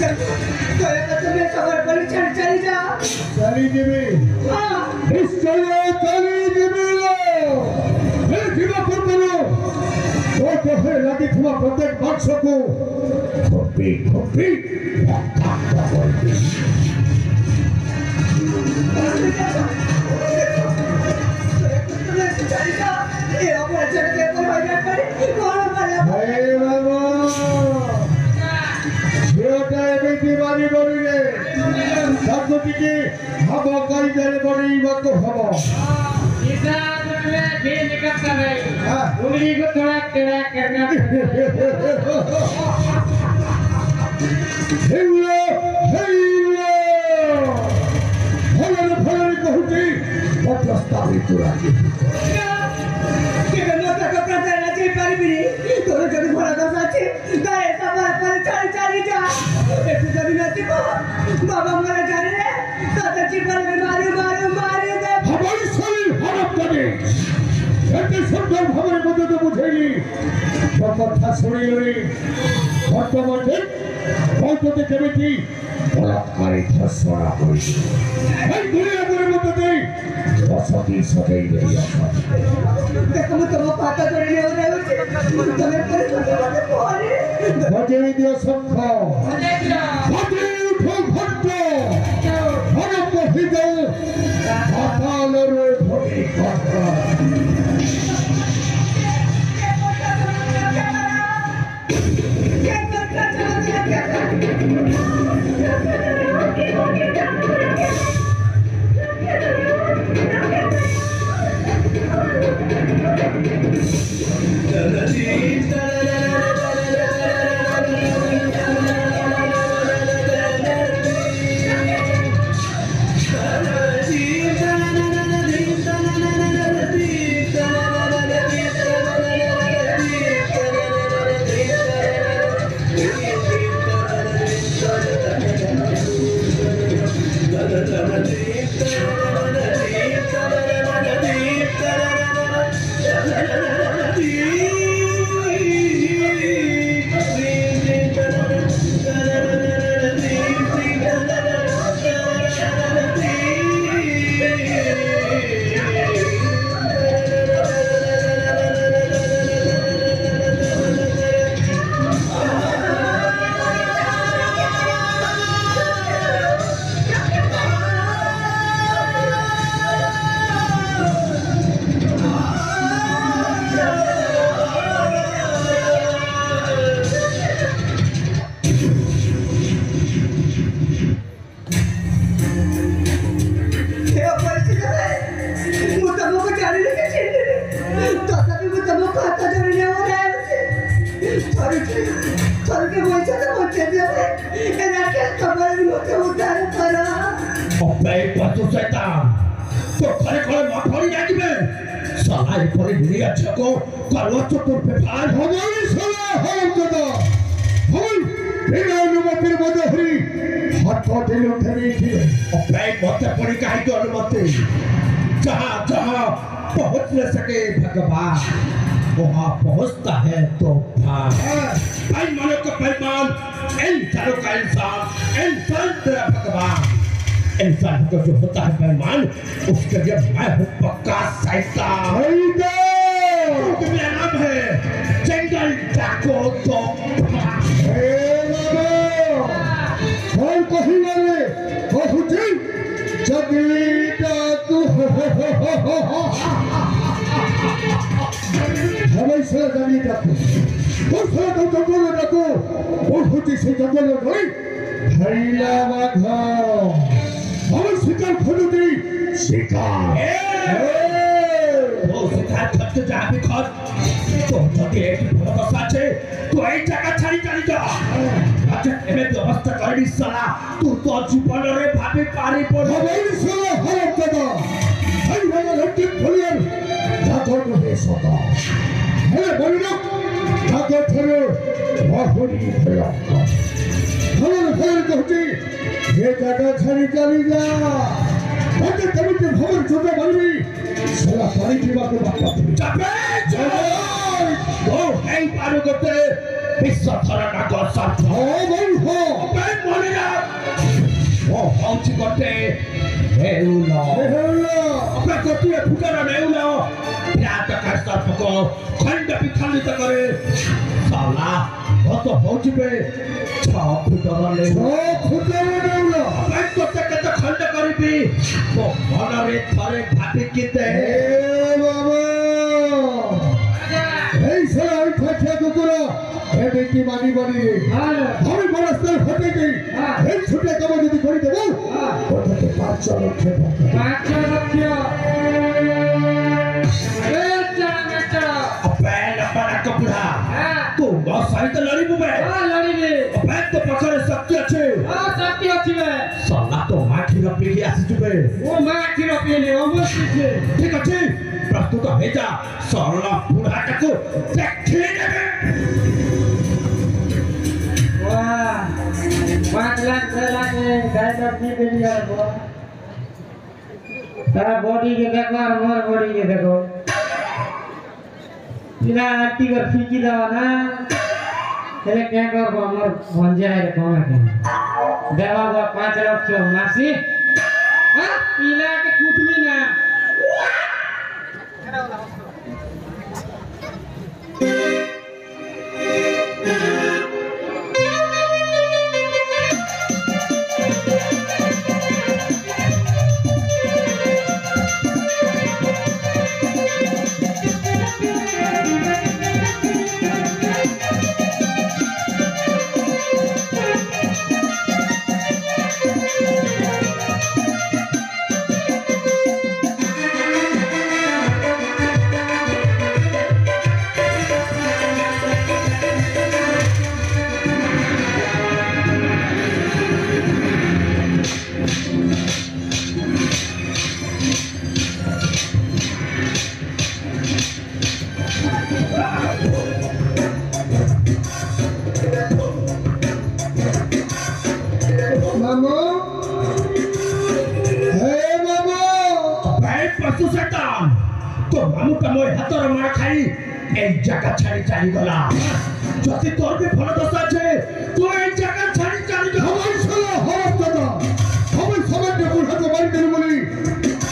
Kalau kata dia sabar balik cari जीवी निश्चय चली जीवी हे जीवा पूर्वनु तो देहे लगी थुआ प्रत्येक बाक्स को खोपी खोपी दीवानी बोलिए सबको की हवा कई जरे बड़ी वक्त हवा इतना तुम्हें भी निकलता है उंगली को थोड़ा टेढ़ा करना हेलो हेलो हेलो हेलो कहूँगी और प्रस्ताव ही तुरा की कि मैं तो कपड़ा पहनना चाहिए पारी भी तो जब घोड़ा का साथी गाय सवार पर चाली जा ऐसे जब नहीं को बाबा मरा जा रहे तो चिपल में मारू दे हमारी शरीर हड़प करे ऐसे सुंदर हमारे मदद बुझेगी कथा सुनी ली वर्तमान दिन बहुत देखे बेटी बलात्कारी धर्षणा करी এই দুনিয়া করে মধ্যে বসতি সদাই রই আছে देखो मैं तुम पाता तो नहीं हो रहा है तुम्हें पर पहले বজে দিও শঙ্খ बजे दिया বজে উঠো ভট্ট হরপ হৃদয় পাতালের ভরি কথা सलाई पर लिया छको करवा चतुर पे भाई हमारी सला हम जदा हम बिना अनुमति मदहरी हाथ दिल उठने थी और बैग मत पड़ी काहे की अनुमति जहां जहां पहुंच न सके भगवान वहां पहुंचता है तो भाई मानो का पैमान इंसानों का इंसान तेरा भगवान इंसान को जो होता है पैमान उसके लिए मैं हूँ पक्का शैतान मेरा नाम है जंगल डाको तो और कहीं वाले बहुत ही जंगली डाकू हमेशा जंगली डाकू दूसरा तो जंगल डाकू बहुत ही से जंगल नहीं हरिला बाघा और शिकार खोलती शिकार वो शिकार खत्ते जा भी खत तो जदि एक भरत साचे तो एक जगह छाड़ी चली जा अच्छा एमे व्यवस्था करनी सला तू तो जीवन रे भाबी पारी पड़ हमें सला हरप जदा हई वाला लट्टी खोलियर जातो को दे सका हे बोलिनो जातो थरे बाहुरी भया हमें फिर कहती ये जगह छड़ी चली जा बंदे कभी के भवन छोटे बनवी सला पानी पीवा को बात चापे चलो ओ हे पारो करते विश्व थरा ना कर साथ हो भाई हो बे मरे जा वो पहुंच गटे नेउला अपना कोटी फुटरा नेउला रात का सर्प को खंड विखंडित करे साला वो तो पहुंच पे 6 फुटरा नेउला मैं तो तक खंड करीबी वो मनरे थरे भाटी किते बाबा এই সরাই থাকে কুকুরা এবে কি মানি বলি আমি মনস্তার হতে গই এই ছুটে কাম যদি করি দেব ওটাকে 5 লক্ষ টাকা 5 লক্ষ कपड़ा तू बहुत सारी तो लड़ी बुबे लड़ी रे बैठ तो पकड़े शक्ति अच्छे शक्ति अच्छी है साला तो मां की रपी की आसी चुके वो मां की रपी ने अवश्य ठीक अच्छे प्रस्तुत भेजा सरला बुढ़ा को देखी देबे वाह 5 लाख 6 लाख गाय रपी दे दिया वो तारा बॉडी के देखो और मोर बॉडी के देखो इना आंटी कर फीकी दावा ना तेरे क्या कर हमर भंजे है कौन है देवा बा 5 लाख मासी हां पीला के कुटमी ना एक जगह छाड़ी चली गला जति तोर भी फल दशा छे तू एक जगह छाड़ी चली गला हमर साला हरफ दादा हमर समाज में बुढ़ा को मार दे बोली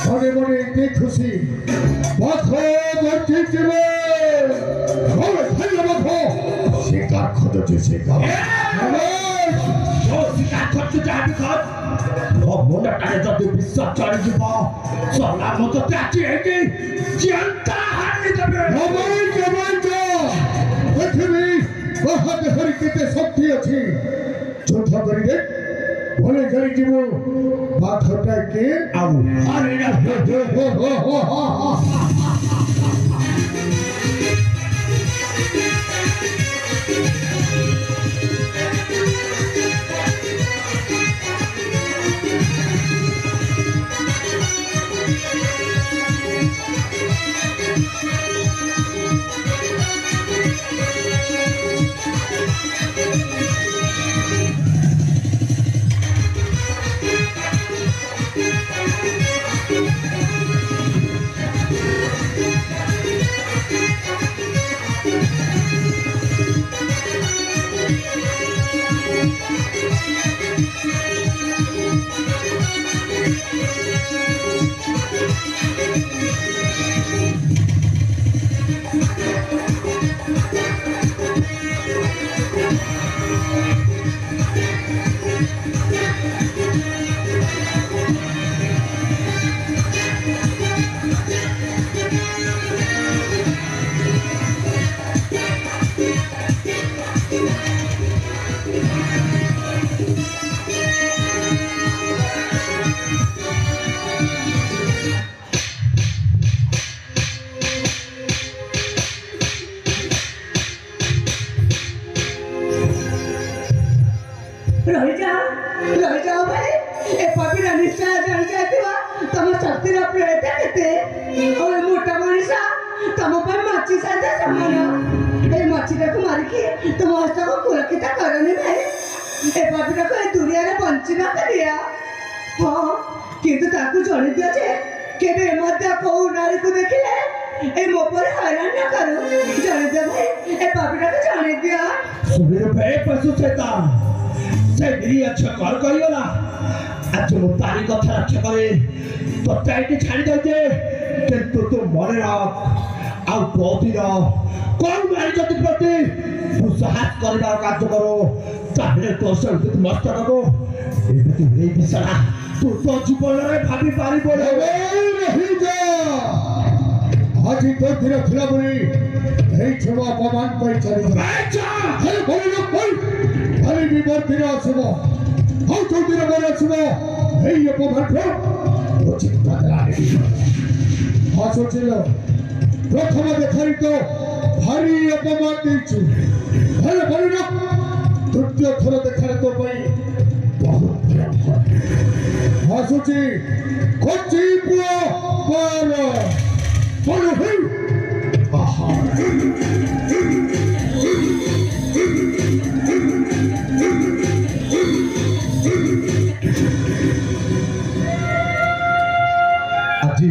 बड़े बड़े के खुशी बाखो बच्चे जीवे हमर भाई बाखो शिकार खोजते शिकार जो शिकार खोजते जाबी खत वो मोटा टाले जति विश्वास चढ़ी जीव साला मत त्याची है कि जनता हारि देबे हमर बहुत हरि केते शक्ति अछि झूठ करि दे भले जरी जीवो बात हटा के आउ अरे ना हो रह जाओ भाई ए पापीरा निश्चय रह जातिवा तम शक्ति रा प्रेत केते और मोटा मनीषा तम पर माची साथे समान ए माची को मारी के तुम हस्त को सुरक्षित करने भाई ए पापीरा को दुनिया रे बंचिना करिया हां किंतु ताकू जणी दिया जे केबे मध्य को नारी को देखिले ए मो पर हैरान न करो जणी दे भाई ए पापीरा को जणी दिया सुबीर पे पशु चेता से मेरी अच्छा कर कहियोला আজ ମୁଁ ତାରି କଥା ରକ୍ଷା କରେ ତୋତେ ଏଠି ଛାଡ଼ି ଦଉଛେ କିନ୍ତୁ ତୁ ମନେ ରଖ ଆଉ ବହୁଦିନ କଣ ନାରୀ ଯଦି ପ୍ରତି ତୁ ସାହସ କରିବାର କାର୍ଯ୍ୟ କର ତାହେଲେ ତୋ ସହିତ ମସ୍ତକକୁ ଏମିତି ହେଇ ବିଷଣା ତୁ ତୋ ଜୀବନରେ ଭାବି ପାରିବ ଆଜି ତୋ ଦିନ ଥିଲା ବୋଲି এই ছোবা অপমান করে চলে খালি বলে লোক বল খালি বিপদ দিনে আসব হও চৌদিনে বলে আসব এই অপমান উচিত আসছিল প্রথম দেখাই তো ভারী অপমান দিয়েছি ভালো বলি না তৃতীয় থর দেখালে তো পাই বহুত ভয়ঙ্কর আসুছি করছি পুয়া বল বলো হই আহা আজি